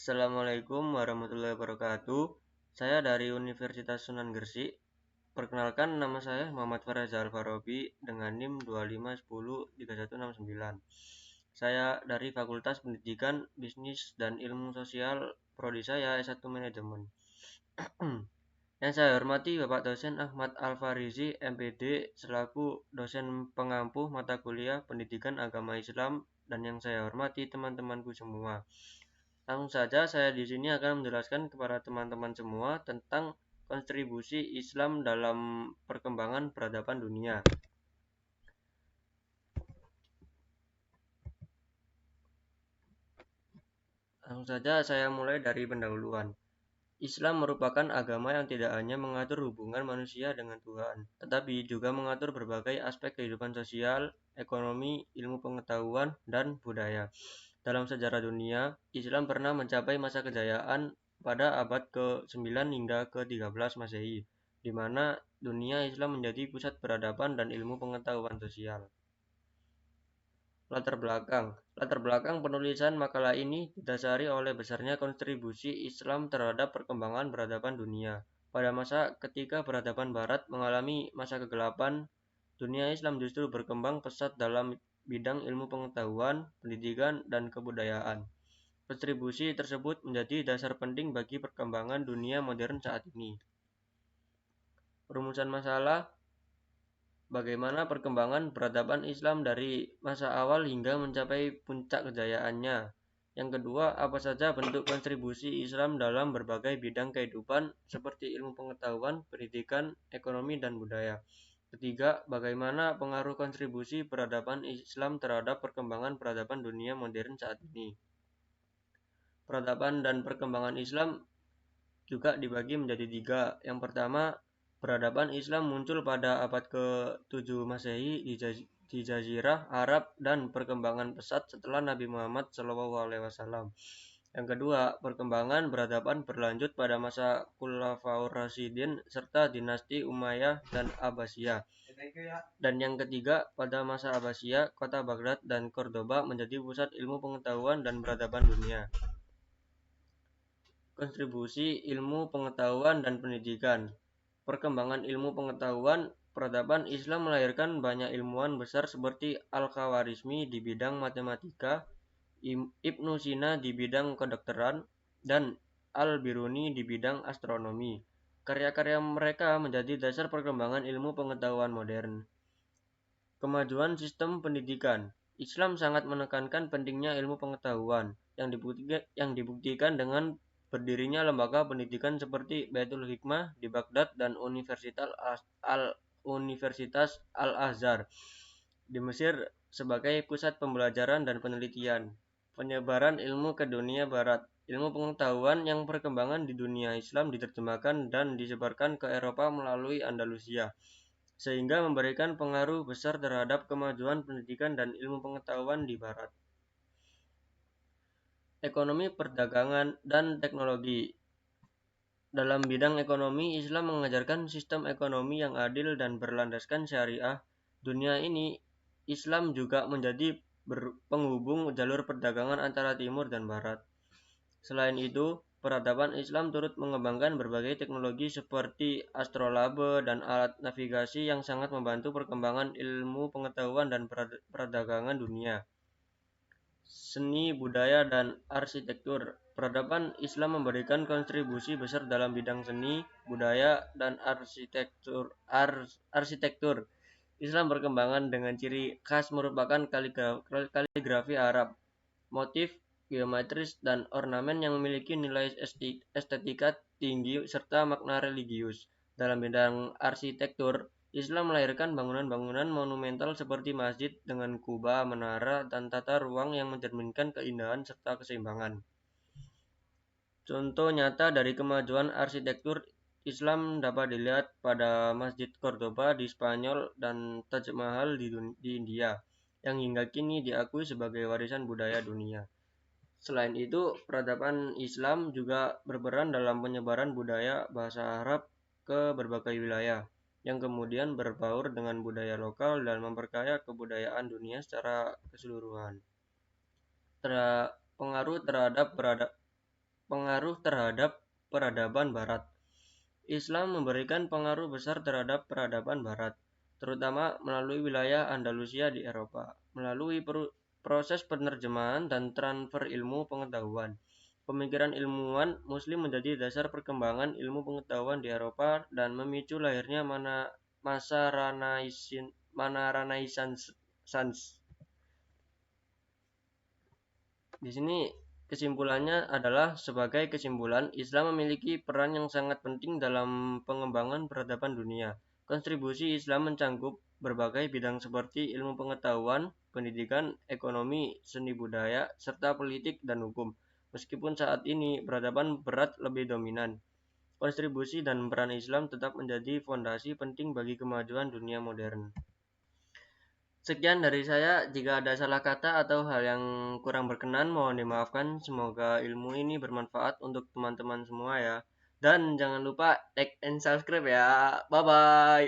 Assalamualaikum warahmatullahi wabarakatuh. Saya dari Universitas Sunan Gresik. Perkenalkan, nama saya Muhammad Farazal Alfarobi dengan NIM 25103169. Saya dari Fakultas Pendidikan, Bisnis dan Ilmu Sosial, prodi saya S1 Manajemen. Yang saya hormati Bapak Dosen Ahmad Alfarizi, MPD, selaku dosen pengampu mata kuliah Pendidikan Agama Islam, dan yang saya hormati teman-temanku semua. Langsung saja saya di sini akan menjelaskan kepada teman-teman semua tentang kontribusi Islam dalam perkembangan peradaban dunia. Langsung saja saya mulai dari pendahuluan. Islam merupakan agama yang tidak hanya mengatur hubungan manusia dengan Tuhan, tetapi juga mengatur berbagai aspek kehidupan sosial, ekonomi, ilmu pengetahuan, dan budaya. Dalam sejarah dunia, Islam pernah mencapai masa kejayaan pada abad ke-9 hingga ke-13 Masehi, di mana dunia Islam menjadi pusat peradaban dan ilmu pengetahuan sosial. Latar belakang penulisan makalah ini didasari oleh besarnya kontribusi Islam terhadap perkembangan peradaban dunia. Pada masa ketika peradaban Barat mengalami masa kegelapan, dunia Islam justru berkembang pesat dalam bidang ilmu pengetahuan, pendidikan, dan kebudayaan. Kontribusi tersebut menjadi dasar penting bagi perkembangan dunia modern saat ini. Rumusan masalah: bagaimana perkembangan peradaban Islam dari masa awal hingga mencapai puncak kejayaannya. Yang kedua, apa saja bentuk kontribusi Islam dalam berbagai bidang kehidupan seperti ilmu pengetahuan, pendidikan, ekonomi, dan budaya. Ketiga, bagaimana pengaruh kontribusi peradaban Islam terhadap perkembangan peradaban dunia modern saat ini. Peradaban dan perkembangan Islam juga dibagi menjadi tiga. Yang pertama, peradaban Islam muncul pada abad ke-7 Masehi di Jazirah Arab dan perkembangan pesat setelah Nabi Muhammad SAW. Yang kedua, perkembangan peradaban berlanjut pada masa Khulafaur Rasyidin serta dinasti Umayyah dan Abbasiyah. Dan yang ketiga, pada masa Abbasiyah, kota Baghdad dan Cordoba menjadi pusat ilmu pengetahuan dan peradaban dunia. Kontribusi ilmu pengetahuan dan pendidikan. Perkembangan ilmu pengetahuan peradaban Islam melahirkan banyak ilmuwan besar seperti Al-Khawarizmi di bidang matematika, Ibnu Sina di bidang kedokteran, dan Al-Biruni di bidang astronomi. Karya-karya mereka menjadi dasar perkembangan ilmu pengetahuan modern. Kemajuan sistem pendidikan. Islam sangat menekankan pentingnya ilmu pengetahuan yang dibuktikan dengan berdirinya lembaga pendidikan seperti Baitul Hikmah di Baghdad dan Universitas Al-Azhar di Mesir sebagai pusat pembelajaran dan penelitian. Penyebaran ilmu ke dunia barat. Ilmu pengetahuan yang perkembangan di dunia Islam diterjemahkan dan disebarkan ke Eropa melalui Andalusia, sehingga memberikan pengaruh besar terhadap kemajuan pendidikan dan ilmu pengetahuan di barat. Ekonomi, perdagangan, dan teknologi. Dalam bidang ekonomi, Islam mengajarkan sistem ekonomi yang adil dan berlandaskan syariah. Dunia ini, Islam juga menjadi penghubung jalur perdagangan antara timur dan barat. Selain itu, peradaban Islam turut mengembangkan berbagai teknologi seperti astrolabe dan alat navigasi yang sangat membantu perkembangan ilmu pengetahuan dan perdagangan dunia. Seni, budaya, dan arsitektur. Peradaban Islam memberikan kontribusi besar dalam bidang seni, budaya, dan arsitektur. Islam berkembang dengan ciri khas merupakan kaligrafi Arab, motif geometris, dan ornamen yang memiliki nilai estetika tinggi serta makna religius. Dalam bidang arsitektur, Islam melahirkan bangunan-bangunan monumental seperti masjid dengan kubah, menara, dan tata ruang yang mencerminkan keindahan serta keseimbangan. Contoh nyata dari kemajuan arsitektur Islam dapat dilihat pada Masjid Cordoba di Spanyol dan Taj Mahal di India, yang hingga kini diakui sebagai warisan budaya dunia. Selain itu, peradaban Islam juga berperan dalam penyebaran budaya bahasa Arab ke berbagai wilayah, yang kemudian berbaur dengan budaya lokal dan memperkaya kebudayaan dunia secara keseluruhan. Pengaruh terhadap pengaruh terhadap peradaban Barat. Islam memberikan pengaruh besar terhadap peradaban Barat, terutama melalui wilayah Andalusia di Eropa. Melalui proses penerjemahan dan transfer ilmu pengetahuan, pemikiran ilmuwan Muslim menjadi dasar perkembangan ilmu pengetahuan di Eropa dan memicu lahirnya masa Renaissance. Di sini kesimpulannya adalah sebagai kesimpulan, Islam memiliki peran yang sangat penting dalam pengembangan peradaban dunia. Kontribusi Islam mencangkup berbagai bidang seperti ilmu pengetahuan, pendidikan, ekonomi, seni budaya, serta politik dan hukum. Meskipun saat ini peradaban Barat lebih dominan, kontribusi dan peran Islam tetap menjadi fondasi penting bagi kemajuan dunia modern. Sekian dari saya. Jika ada salah kata atau hal yang kurang berkenan, mohon dimaafkan. Semoga ilmu ini bermanfaat untuk teman-teman semua ya. Dan jangan lupa like and subscribe ya. Bye bye.